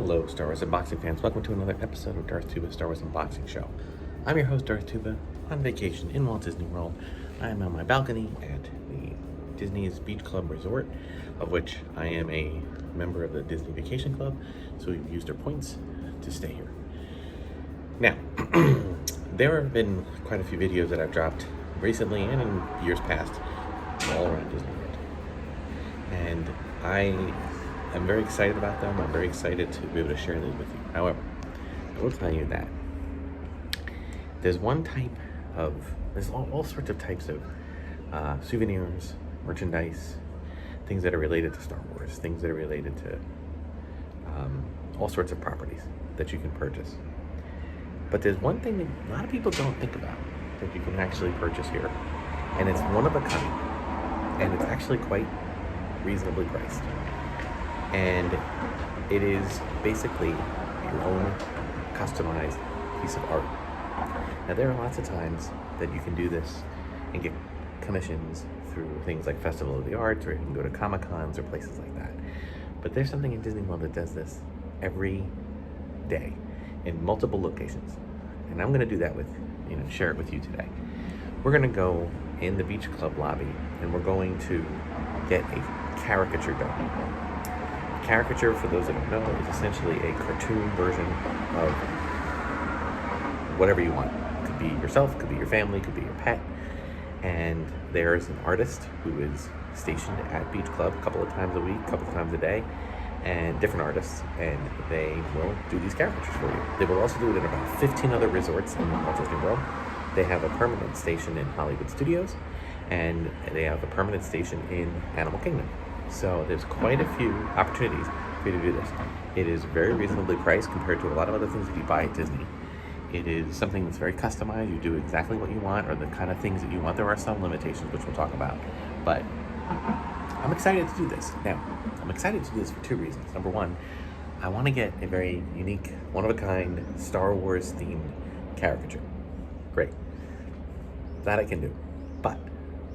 Hello, Star Wars unboxing fans. Welcome to another episode of Darth Tuba Star Wars Unboxing Show. I'm your host, Darth Tuba, on vacation in Walt Disney World. I am on my balcony at the Disney's Beach Club Resort, of which I am a member of the Disney Vacation Club, so we've used our points to stay here. Now, there have been quite a few videos that I've dropped recently and in years past all around Disney World. And I'm very excited about them. I'm very excited to be able to share these with you. However, I will tell you that there's all sorts of types of souvenirs, merchandise, things that are related to Star Wars, things that are related to all sorts of properties that you can purchase. But there's one thing that a lot of people don't think about that you can actually purchase here, and it's one of a kind, and it's actually quite reasonably priced. And it is basically your own customized piece of art. Now, there are lots of times that you can do this and get commissions through things like Festival of the Arts, or you can go to Comic-Cons or places like that. But there's something in Disney World that does this every day in multiple locations. And I'm going to do that share it with you today. We're going to go in the Beach Club lobby, and we're going to get a caricature done. Caricature, for those that don't know, is essentially a cartoon version of whatever you want. It could be yourself, could be your family, could be your pet. And there's an artist who is stationed at Beach Club a couple of times a week, a couple of times a day, and different artists, and they will do these caricatures for you. They will also do it in about 15 other resorts in Walt Disney World. They have a permanent station in Hollywood Studios, and they have a permanent station in Animal Kingdom. So there's quite a few opportunities for you to do this. It is very reasonably priced compared to a lot of other things that you buy at Disney. It is something that's very customized. You do exactly what you want, or the kind of things that you want. There are some limitations, which we'll talk about. But I'm excited to do this. Now, I'm excited to do this for two reasons. Number one, I want to get a very unique, one-of-a-kind, Star Wars-themed caricature. Great. That I can do. But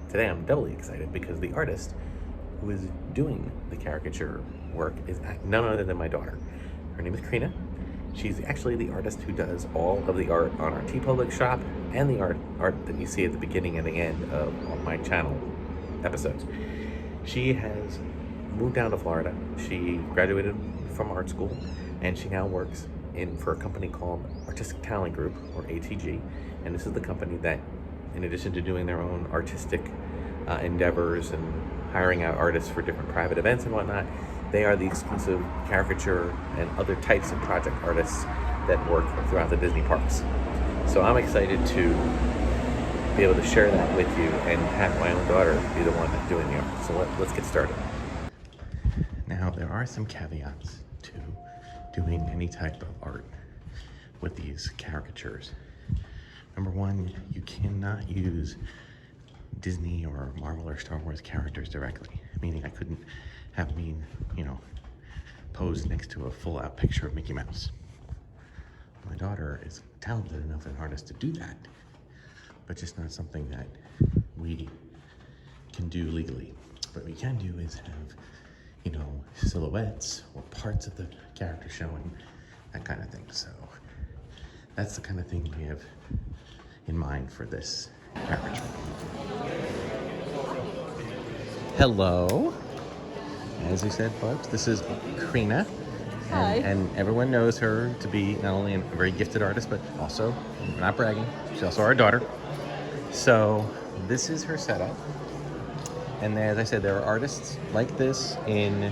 today I'm doubly excited because the artist who is doing the caricature work is none other than my daughter. Her name is Karina. She's actually the artist who does all of the art on our TeePublic shop and the art that you see at the beginning and the end of all my channel episodes. She has moved down to Florida. She graduated from art school, and she now works for a company called Artistic Talent Group, or ATG. And this is the company that, in addition to doing their own artistic endeavors and hiring out artists for different private events and whatnot, they are the exclusive caricature and other types of project artists that work throughout the Disney parks. So I'm excited to be able to share that with you and have my own daughter be the one that's doing the art. So let's get started. Now, there are some caveats to doing any type of art with these caricatures. Number one, you cannot use Disney or Marvel or Star Wars characters directly, meaning I couldn't have me, posed next to a full-out picture of Mickey Mouse. My daughter is talented enough an artist to do that, but just not something that we can do legally. What we can do is have, silhouettes or parts of the character showing, that kind of thing. So that's the kind of thing we have in mind for this caricature. Hello. As you said, folks, this is Karina. Hi. And everyone knows her to be not only a very gifted artist, but also, we're not bragging, she's also our daughter. So this is her setup. And as I said, there are artists like this in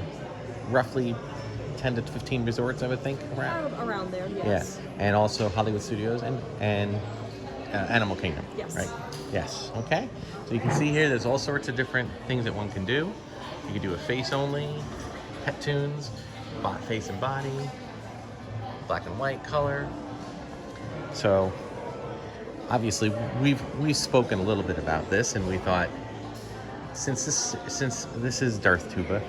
roughly 10 to 15 resorts, I would think, around there, yes. Yes, and also Hollywood Studios and Animal Kingdom. Yes. Right? Yes. Okay. So you can see here, there's all sorts of different things that one can do. You can do a face only, pet tunes, face and body, black and white color. So obviously we've spoken a little bit about this, and we thought since this is Darth Tuba,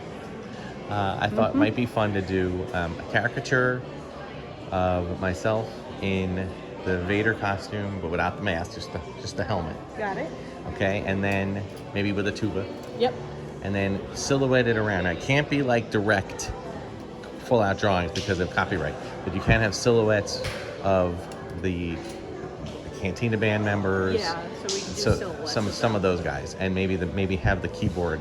I thought it might be fun to do a caricature of myself in the Vader costume, but without the mask, just the helmet. Got it. Okay, and then maybe with a tuba. Yep. And then silhouette it around. Now, it can't be like direct full-out drawings because of copyright, but you can have silhouettes of the Cantina band members. Yeah, so we can do silhouettes. Some of those guys, and maybe have the keyboard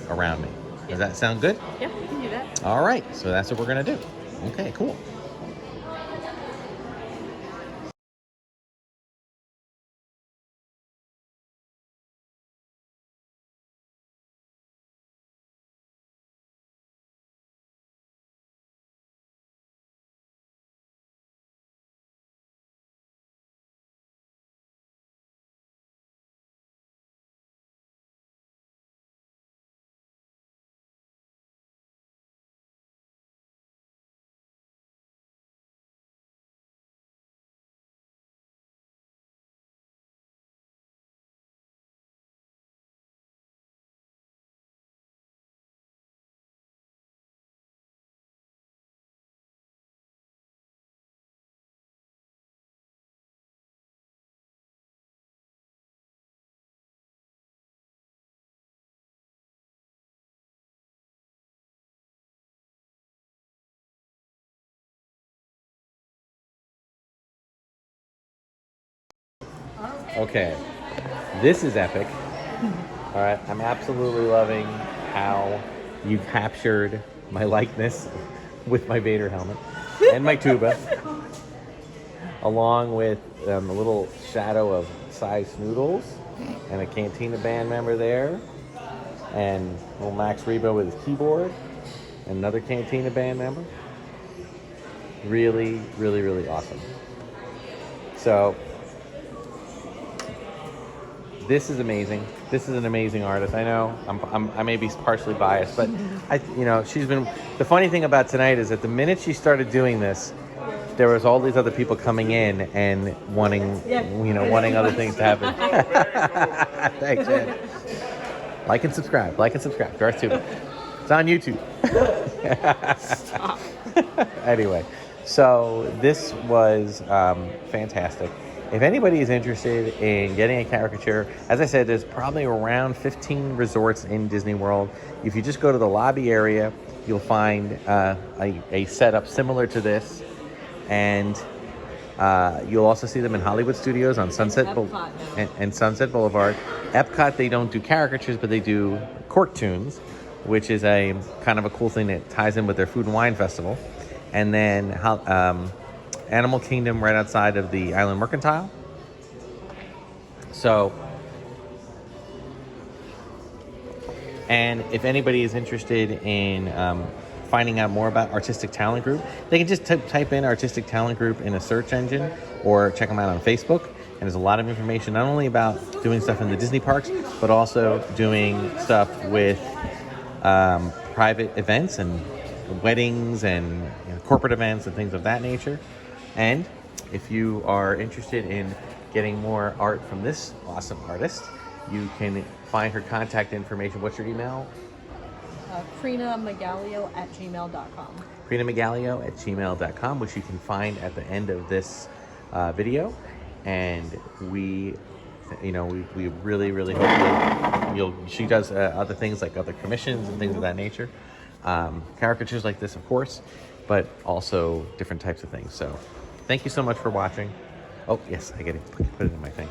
around me. Does that sound good? Yeah, we can do that. All right, so that's what we're gonna do. Okay, cool. Okay, this is epic. All right, I'm absolutely loving how you captured my likeness with my Vader helmet and my tuba, along with a little shadow of Cy Snoodles and a Cantina band member there, and little Max Rebo with his keyboard, and another Cantina band member. Really, really, really awesome. So this is amazing. This is an amazing artist. I know I may be partially biased, but she's been. The funny thing about tonight is that the minute she started doing this, there was all these other people coming in and wanting other things to happen. Thanks, Ed. Like and subscribe. Darth Tuba. It's on YouTube. Stop. Anyway, so this was fantastic. If anybody is interested in getting a caricature, as I said, there's probably around 15 resorts in Disney World. If you just go to the lobby area, you'll find a setup similar to this. And you'll also see them in Hollywood Studios on Sunset and Sunset Boulevard. Epcot, they don't do caricatures, but they do cork tunes, which is a kind of a cool thing that ties in with their food and wine festival. And then Animal Kingdom right outside of the Island Mercantile. So, and if anybody is interested in finding out more about Artistic Talent Group, they can just type in Artistic Talent Group in a search engine or check them out on Facebook. And there's a lot of information not only about doing stuff in the Disney parks, but also doing stuff with private events and weddings and corporate events and things of that nature. And if you are interested in getting more art from this awesome artist, you can find her contact information. What's your email? CrinaMegalio@gmail.com. CrinaMegalio@gmail.com, which you can find at the end of this video. And we really, really hope that she does other things like other commissions and things of that nature. Caricatures like this, of course, but also different types of things. So thank you so much for watching. Oh, yes, I get it. Put it in my thing.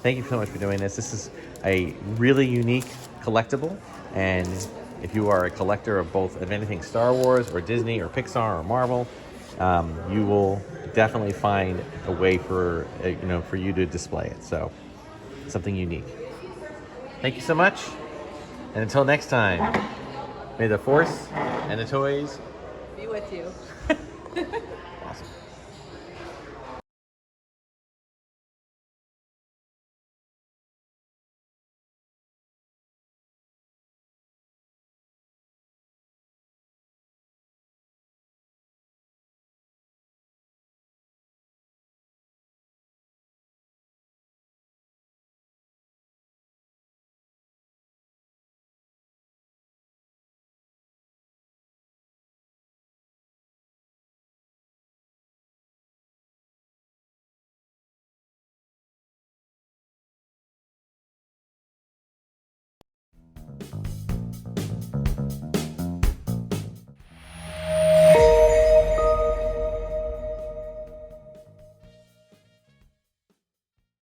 Thank you so much for doing this. This is a really unique collectible. And if you are a collector of both of anything Star Wars or Disney or Pixar or Marvel, you will definitely find a way for you to display it. So something unique. Thank you so much. And until next time, may the Force and the toys be with you. Awesome.